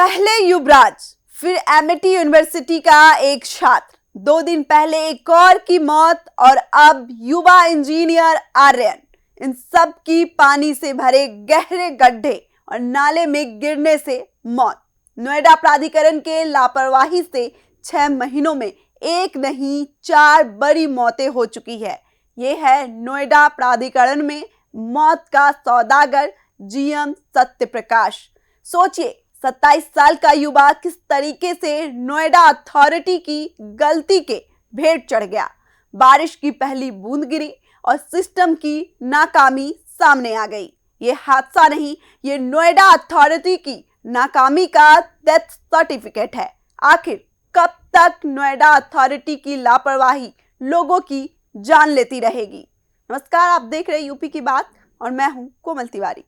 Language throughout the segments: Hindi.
पहले युवराज, फिर एमिटी यूनिवर्सिटी का एक छात्र, 2 दिन पहले एक और की मौत और अब युवा इंजीनियर आर्यन। इन सब की पानी से भरे गहरे गड्ढे और नाले में गिरने से मौत। नोएडा प्राधिकरण के लापरवाही से 6 महीनों में एक नहीं 4 बड़ी मौतें हो चुकी है। ये है नोएडा प्राधिकरण में मौत का सौदागर जीएम सत्यप्रकाश। सोचिए, 27 साल का युवा किस तरीके से नोएडा अथॉरिटी की गलती के भेंट चढ़ गया। बारिश की पहली बूंद गिरी और सिस्टम की नाकामी सामने आ गई। ये हादसा नहीं, ये नोएडा अथॉरिटी की नाकामी का डेथ सर्टिफिकेट है। आखिर कब तक नोएडा अथॉरिटी की लापरवाही लोगों की जान लेती रहेगी। नमस्कार, आप देख रहे यूपी की बात और मैं हूं कोमल तिवारी।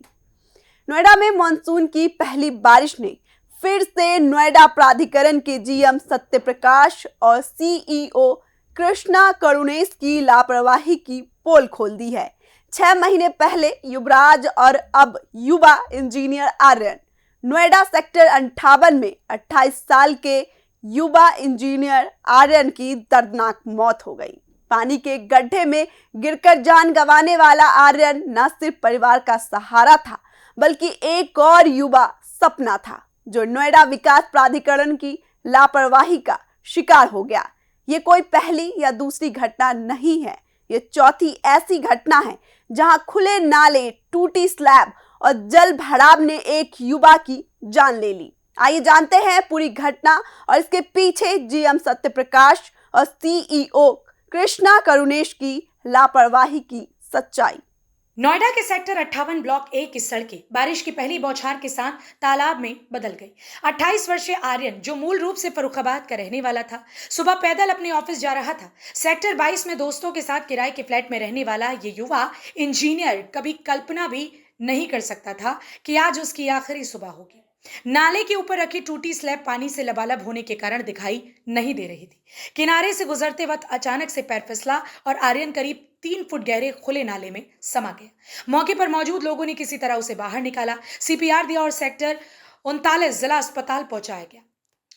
नोएडा में मानसून की पहली बारिश ने फिर से नोएडा प्राधिकरण के जीएम सत्यप्रकाश और सीईओ कृष्णा करुणेश की लापरवाही की पोल खोल दी है। 6 महीने पहले युवराज और अब युवा इंजीनियर आर्यन। नोएडा सेक्टर 58 में 28 साल के युवा इंजीनियर आर्यन की दर्दनाक मौत हो गई। पानी के गड्ढे में गिरकर जान गंवाने वाला आर्यन न सिर्फ परिवार का सहारा था, बल्कि एक और युवा सपना था जो नोएडा विकास प्राधिकरण की लापरवाही का शिकार हो गया। ये कोई पहली या दूसरी घटना नहीं है, ये चौथी ऐसी घटना है जहां खुले नाले, टूटी स्लैब और जल भराव ने एक युवा की जान ले ली। आइए जानते हैं पूरी घटना और इसके पीछे जीएम सत्यप्रकाश और सीईओ कृष्णा करुणेश की लापरवाही की सच्चाई। नोएडा के सेक्टर 58 ब्लॉक ए की सड़कें बारिश की पहली बौछार के साथ तालाब में बदल गई। 28 वर्षीय आर्यन, जो मूल रूप से फर्रुखाबाद का रहने वाला था, सुबह पैदल अपने ऑफिस जा रहा था। सेक्टर 22 में दोस्तों के साथ किराए के फ्लैट में रहने वाला ये युवा इंजीनियर कभी कल्पना भी नहीं कर सकता था कि आज उसकी आखिरी सुबह होगी। नाले के ऊपर रखी टूटी स्लैब पानी से लबालब होने के कारण दिखाई नहीं दे रही थी। किनारे से गुजरते वक्त अचानक से पैर फिसला और आर्यन करीब 3 फुट गहरे खुले नाले में समा गया। मौके पर मौजूद लोगों ने किसी तरह उसे बाहर निकाला, सीपीआर दिया और सेक्टर 39 जिला अस्पताल पहुंचाया गया,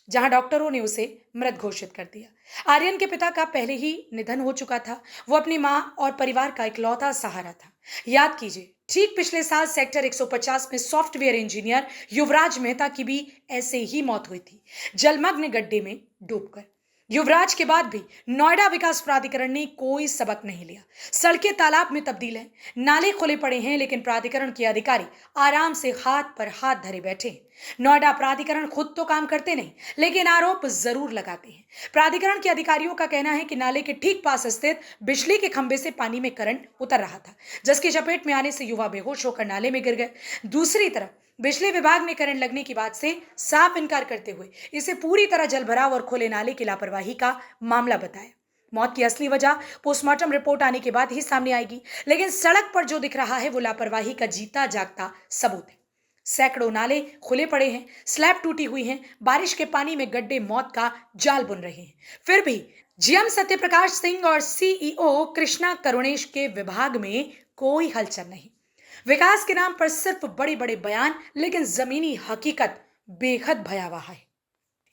जहां डॉक्टरों ने उसे मृत घोषित कर दिया। आर्यन के पिता का पहले ही निधन हो चुका था। वो अपनी मां और परिवार का इकलौता सहारा था। याद कीजिए, ठीक पिछले साल सेक्टर 150 में सॉफ्टवेयर इंजीनियर युवराज मेहता की भी ऐसे ही मौत हुई थी, जलमग्न गड्ढे में डूबकर। युवराज के बाद भी नोएडा विकास प्राधिकरण ने कोई सबक नहीं लिया। सड़कें तालाब में तब्दील हैं, नाले खुले पड़े हैं, लेकिन प्राधिकरण के अधिकारी आराम से हाथ पर हाथ धरे बैठे हैं। नोएडा प्राधिकरण खुद तो काम करते नहीं, लेकिन आरोप जरूर लगाते हैं। प्राधिकरण के अधिकारियों का कहना है कि नाले के ठीक पास स्थित बिजली के खंभे से पानी में करंट उतर रहा था, जिसकी चपेट में आने से युवा बेहोश होकर नाले में गिर गए। दूसरी तरफ बिजली विभाग ने करंट लगने की बात से साफ इनकार करते हुए इसे पूरी तरह जलभराव और खुले नाले की लापरवाही का मामला बताया। मौत की असली वजह पोस्टमार्टम रिपोर्ट आने के बाद ही सामने आएगी, लेकिन सड़क पर जो दिख रहा है वो लापरवाही का जीता जागता सबूत है। सैकड़ों नाले खुले पड़े हैं, स्लैब टूटी हुई हैं, बारिश के पानी में गड्ढे मौत का जाल बुन रहे हैं। फिर भी जीएम सत्यप्रकाश सिंह और सीईओ कृष्णा करुणेश के विभाग में कोई हलचल नहीं। विकास के नाम पर सिर्फ बड़े बड़े बयान, लेकिन जमीनी हकीकत बेहद भयावह है।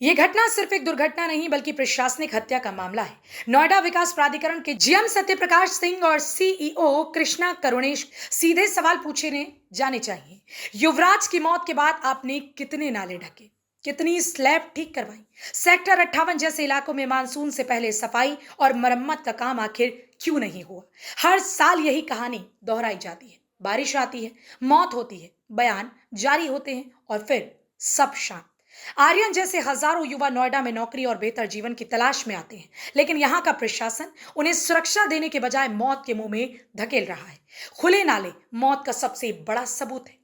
यह घटना सिर्फ एक दुर्घटना नहीं, बल्कि प्रशासनिक हत्या का मामला है। नोएडा विकास प्राधिकरण के जीएम सत्यप्रकाश सिंह और सीईओ कृष्णा करुणेश सीधे सवाल पूछे जाने चाहिए। युवराज की मौत के बाद आपने कितने नाले ढके, कितनी स्लैब ठीक करवाई? सेक्टर 58 जैसे इलाकों में मानसून से पहले सफाई और मरम्मत का काम आखिर क्यों नहीं हुआ? हर साल यही कहानी दोहराई जाती है। बारिश आती है, मौत होती है, बयान जारी होते हैं और फिर सब शांत। आर्यन जैसे हजारों युवा नोएडा में नौकरी और बेहतर जीवन की तलाश में आते हैं, लेकिन यहाँ का प्रशासन उन्हें सुरक्षा देने के बजाय मौत के मुंह में धकेल रहा है। खुले नाले मौत का सबसे बड़ा सबूत है।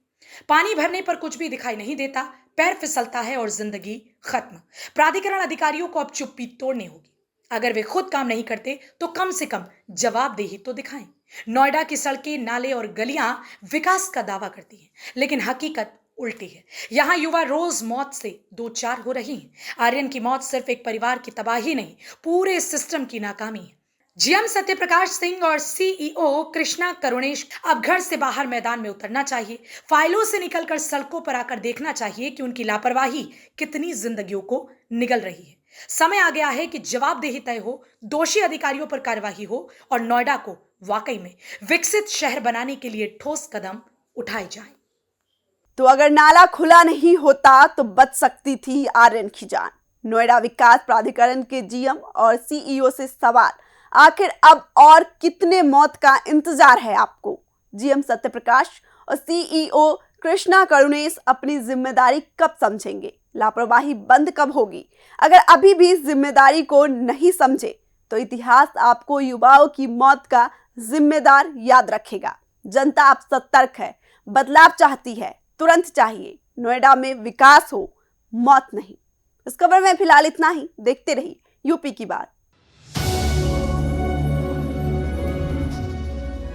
पानी भरने पर कुछ भी दिखाई नहीं देता, पैर फिसलता है और जिंदगी खत्म। प्राधिकरण अधिकारियों को अब चुप्पी तोड़नी होगी। अगर वे खुद काम नहीं करते तो कम से कम जवाबदेही तो दिखाएं। नोएडा की सड़कें, नाले और गलियां विकास का दावा करती हैं, लेकिन हकीकत उल्टी है। यहाँ युवा रोज मौत से दो चार हो रही हैं। आर्यन की मौत सिर्फ एक परिवार की तबाही नहीं, पूरे सिस्टम की नाकामी है। जीएम सत्यप्रकाश सिंह और सीईओ कृष्णा करुणेश अब घर से बाहर मैदान में उतरना चाहिए। फाइलों से निकलकर सड़कों पर आकर देखना चाहिए कि उनकी लापरवाही कितनी जिंदगियों को निगल रही है। समय आ गया है कि जवाबदेही तय हो, दोषी अधिकारियों पर कार्रवाई हो और नोएडा को वाकई में विकसित शहर बनाने के लिए ठोस कदम उठाए जाएं। तो अगर नाला खुला नहीं होता तो बच सकती थी आर्यन की जान। नोएडा विकास प्राधिकरण के जीएम और सीईओ से सवाल, आखिर अब और कितने मौत का इंतजार है आपको? जीएम सत्यप्रकाश और सीईओ कृष्णा करुणेश अपनी जिम्मेदारी कब समझेंगे? लापरवाही बंद कब होगी? अगर अभी भी इस जिम्मेदारी को नहीं समझे तो इतिहास आपको युवाओं की मौत का जिम्मेदार याद रखेगा। जनता अब सतर्क है, बदलाव चाहती है, तुरंत चाहिए। नोएडा में विकास हो, मौत नहीं। इस खबर में फिलहाल इतना ही। देखते रहिए यूपी की बात।